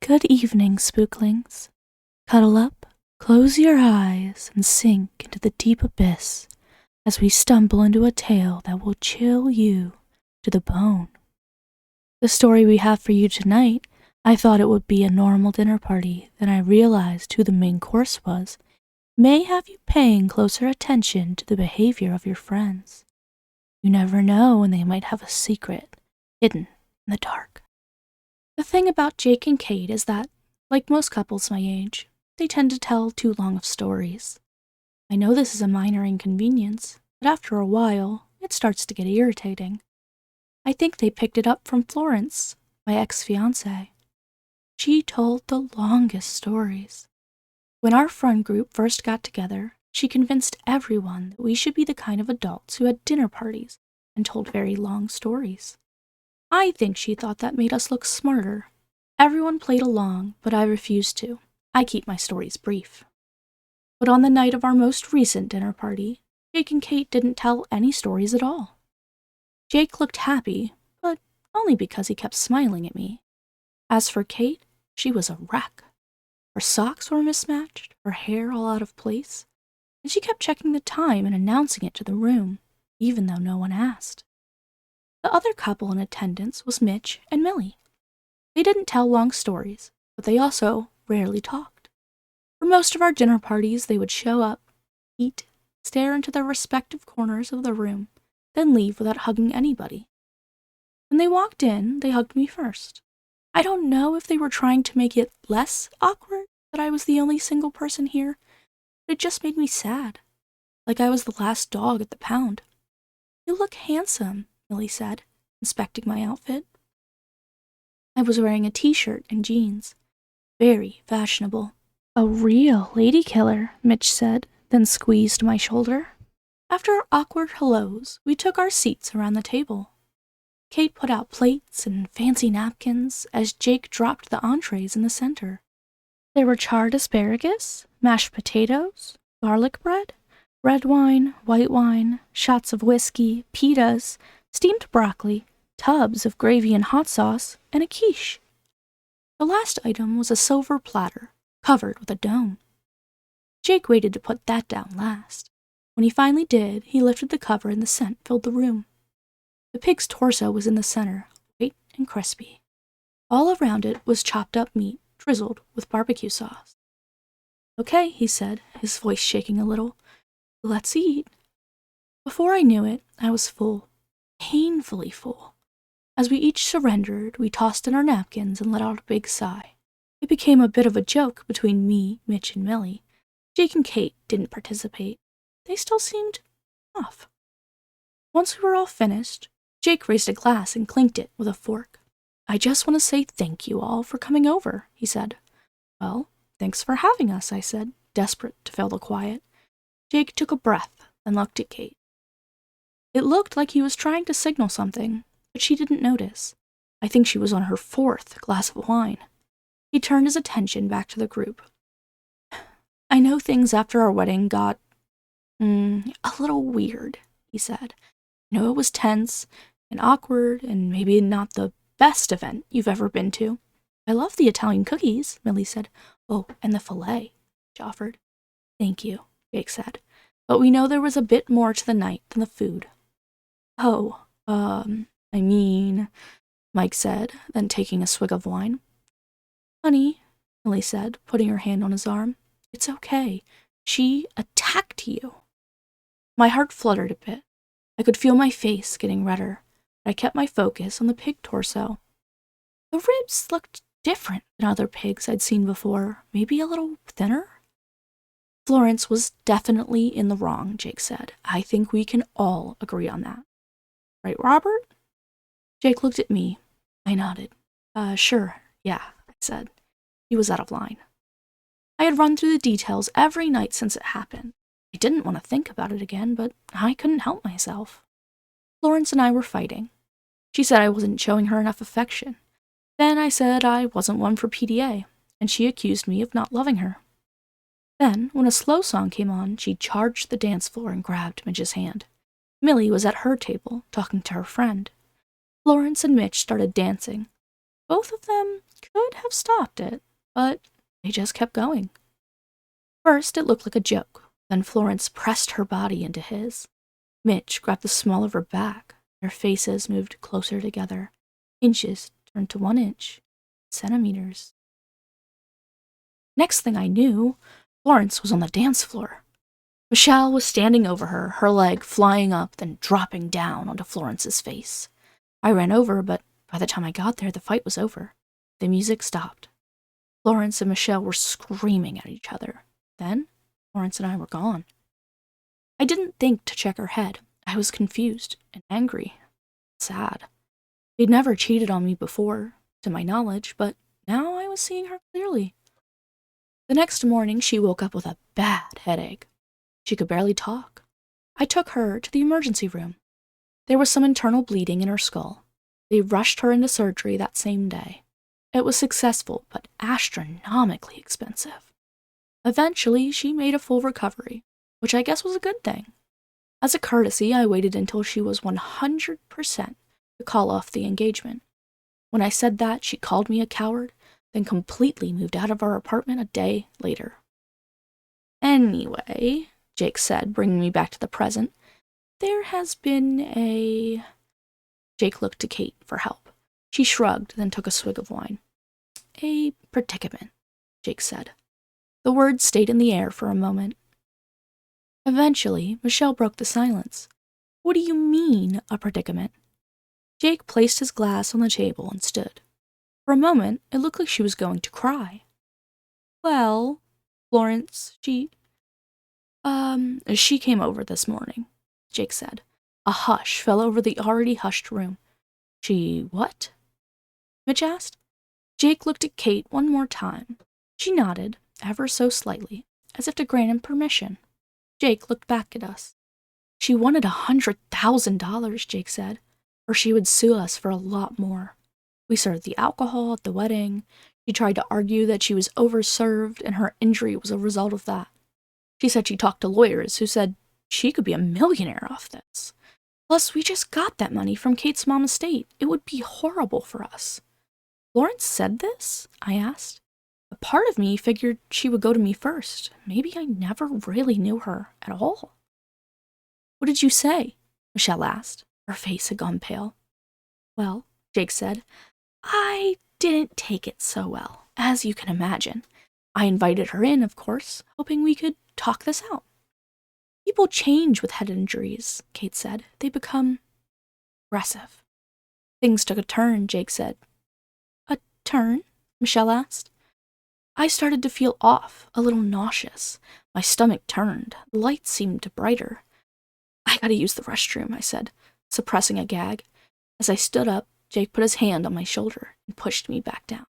Good evening, spooklings. Cuddle up, close your eyes, and sink into the deep abyss as we stumble into a tale that will chill you to the bone. The story we have for you tonight, I thought it would be a normal dinner party, then I realized who the main course was, may have you paying closer attention to the behavior of your friends. You never know when they might have a secret hidden in the dark. The thing about Jake and Kate is that, like most couples my age, they tend to tell too long of stories. I know this is a minor inconvenience, but after a while, it starts to get irritating. I think they picked it up from Florence, my ex-fiancée. She told the longest stories. When our friend group first got together, she convinced everyone that we should be the kind of adults who had dinner parties and told very long stories. I think she thought that made us look smarter. Everyone played along, but I refused to. I keep my stories brief. But on the night of our most recent dinner party, Jake and Kate didn't tell any stories at all. Jake looked happy, but only because he kept smiling at me. As for Kate, she was a wreck. Her socks were mismatched, her hair all out of place, and she kept checking the time and announcing it to the room, even though no one asked. The other couple in attendance was Mitch and Millie. They didn't tell long stories, but they also rarely talked. For most of our dinner parties, they would show up, eat, stare into their respective corners of the room, then leave without hugging anybody. When they walked in, they hugged me first. I don't know if they were trying to make it less awkward that I was the only single person here, but it just made me sad, like I was the last dog at the pound. "You look handsome," Millie said, inspecting my outfit. I was wearing a t-shirt and jeans. Very fashionable. "A real lady killer," Mitch said, then squeezed my shoulder. After awkward hellos, we took our seats around the table. Kate put out plates and fancy napkins as Jake dropped the entrees in the center. There were charred asparagus, mashed potatoes, garlic bread, red wine, white wine, shots of whiskey, pitas, steamed broccoli, tubs of gravy and hot sauce, and a quiche. The last item was a silver platter, covered with a dome. Jake waited to put that down last. When he finally did, he lifted the cover and the scent filled the room. The pig's torso was in the center, white and crispy. All around it was chopped up meat, drizzled with barbecue sauce. "Okay," he said, his voice shaking a little. "Let's eat." Before I knew it, I was full. Painfully full. As we each surrendered, we tossed in our napkins and let out a big sigh. It became a bit of a joke between me, Mitch, and Millie. Jake and Kate didn't participate. They still seemed off. Once we were all finished, Jake raised a glass and clinked it with a fork. "I just want to say thank you all for coming over," he said. "Well, thanks for having us," I said, desperate to fill the quiet. Jake took a breath and looked at Kate. It looked like he was trying to signal something, but she didn't notice. I think she was on her 4th glass of wine. He turned his attention back to the group. "I know things after our wedding got, a little weird," he said. "I know it was tense and awkward and maybe not the best event you've ever been to." "I love the Italian cookies," Millie said. "Oh, and the filet," she offered. "Thank you," Jake said. "But we know there was a bit more to the night than the food." "Oh, I mean," Mike said, then taking a swig of wine. "Honey," Millie said, putting her hand on his arm, "it's okay. She attacked you." My heart fluttered a bit. I could feel my face getting redder, but I kept my focus on the pig torso. The ribs looked different than other pigs I'd seen before, maybe a little thinner. "Florence was definitely in the wrong," Jake said. "I think we can all agree on that. Right, Robert?" Jake looked at me. I nodded. Sure, yeah," I said. He was out of line. I had run through the details every night since it happened. I didn't want to think about it again, but I couldn't help myself. Florence and I were fighting. She said I wasn't showing her enough affection. Then I said I wasn't one for PDA, and she accused me of not loving her. Then, when a slow song came on, she charged the dance floor and grabbed Mitch's hand. Millie was at her table, talking to her friend. Florence and Mitch started dancing. Both of them could have stopped it, but they just kept going. First, it looked like a joke. Then Florence pressed her body into his. Mitch grabbed the small of her back. Their faces moved closer together. Inches turned to 1 inch. Centimeters. Next thing I knew, Florence was on the dance floor. Michelle was standing over her, her leg flying up, then dropping down onto Florence's face. I ran over, but by the time I got there, the fight was over. The music stopped. Florence and Michelle were screaming at each other. Then, Florence and I were gone. I didn't think to check her head. I was confused and angry. Sad. They'd never cheated on me before, to my knowledge, but now I was seeing her clearly. The next morning, she woke up with a bad headache. She could barely talk. I took her to the emergency room. There was some internal bleeding in her skull. They rushed her into surgery that same day. It was successful, but astronomically expensive. Eventually, she made a full recovery, which I guess was a good thing. As a courtesy, I waited until she was 100% to call off the engagement. When I said that, she called me a coward, then completely moved out of our apartment a day later. Anyway, Jake said, bringing me back to the present, there has been a... Jake looked to Kate for help. She shrugged, then took a swig of wine. A predicament, Jake said. The words stayed in the air for a moment. Eventually, Michelle broke the silence. What do you mean, a predicament? Jake placed his glass on the table and stood. For a moment, it looked like she was going to cry. Well, Florence, she came over this morning, Jake said. A hush fell over the already hushed room. She what? Mitch asked. Jake looked at Kate one more time. She nodded, ever so slightly, as if to grant him permission. Jake looked back at us. She wanted $100,000, Jake said, or she would sue us for a lot more. We served the alcohol at the wedding. She tried to argue that she was overserved and her injury was a result of that. She said she talked to lawyers who said she could be a millionaire off this. Plus, we just got that money from Kate's mom estate. It would be horrible for us. Florence said this? I asked. A part of me figured she would go to me first. Maybe I never really knew her at all. What did you say? Michelle asked. Her face had gone pale. Well, Jake said, I didn't take it so well, as you can imagine. I invited her in, of course, hoping we could talk this out. People change with head injuries, Kate said. They become aggressive. Things took a turn, Jake said. A turn? Michelle asked. I started to feel off, a little nauseous. My stomach turned. The lights seemed brighter. I gotta use the restroom, I said, suppressing a gag. As I stood up, Jake put his hand on my shoulder and pushed me back down.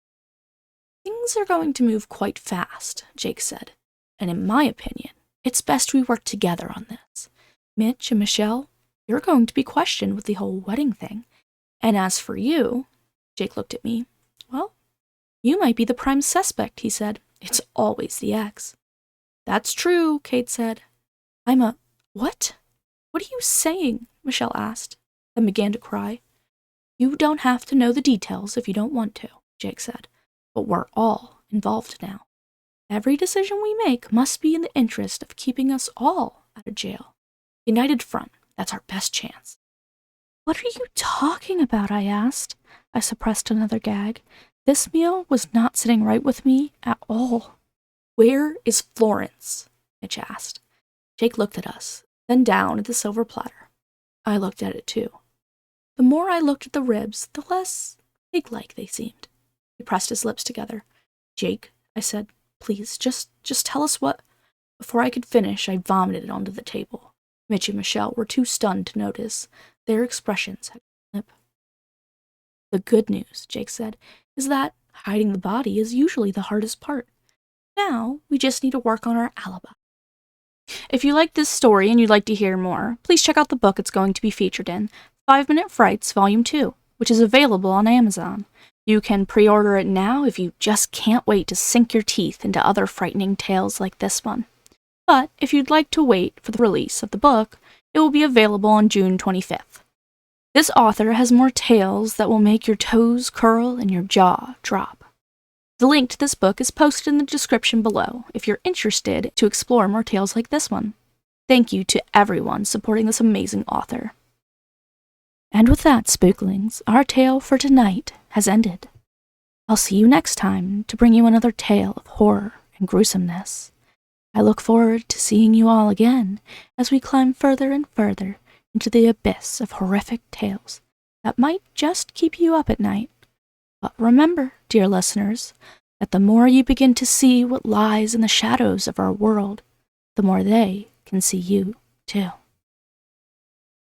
Things are going to move quite fast, Jake said, and in my opinion, it's best we work together on this. Mitch and Michelle, you're going to be questioned with the whole wedding thing. And as for you, Jake looked at me, well, you might be the prime suspect, he said. It's always the ex. That's true, Kate said. I'm a... What? What are you saying? Michelle asked, then began to cry. You don't have to know the details if you don't want to, Jake said, but we're all involved now. Every decision we make must be in the interest of keeping us all out of jail. United front, that's our best chance. What are you talking about? I asked. I suppressed another gag. This meal was not sitting right with me at all. Where is Florence? Mitch asked. Jake looked at us, then down at the silver platter. I looked at it too. The more I looked at the ribs, the less pig-like they seemed. He pressed his lips together. Jake, I said, please, just tell us what... Before I could finish, I vomited onto the table. Mitch and Michelle were too stunned to notice. Their expressions had lip. The good news, Jake said, is that hiding the body is usually the hardest part. Now, we just need to work on our alibi. If you like this story and you'd like to hear more, please check out the book it's going to be featured in, 5 Minute Frights Volume 2, which is available on Amazon. You can pre-order it now if you just can't wait to sink your teeth into other frightening tales like this one. But if you'd like to wait for the release of the book, it will be available on June 25th. This author has more tales that will make your toes curl and your jaw drop. The link to this book is posted in the description below if you're interested to explore more tales like this one. Thank you to everyone supporting this amazing author. And with that, Spooklings, our tale for tonight has ended. I'll see you next time to bring you another tale of horror and gruesomeness. I look forward to seeing you all again as we climb further and further into the abyss of horrific tales that might just keep you up at night. But remember, dear listeners, that the more you begin to see what lies in the shadows of our world, the more they can see you, too.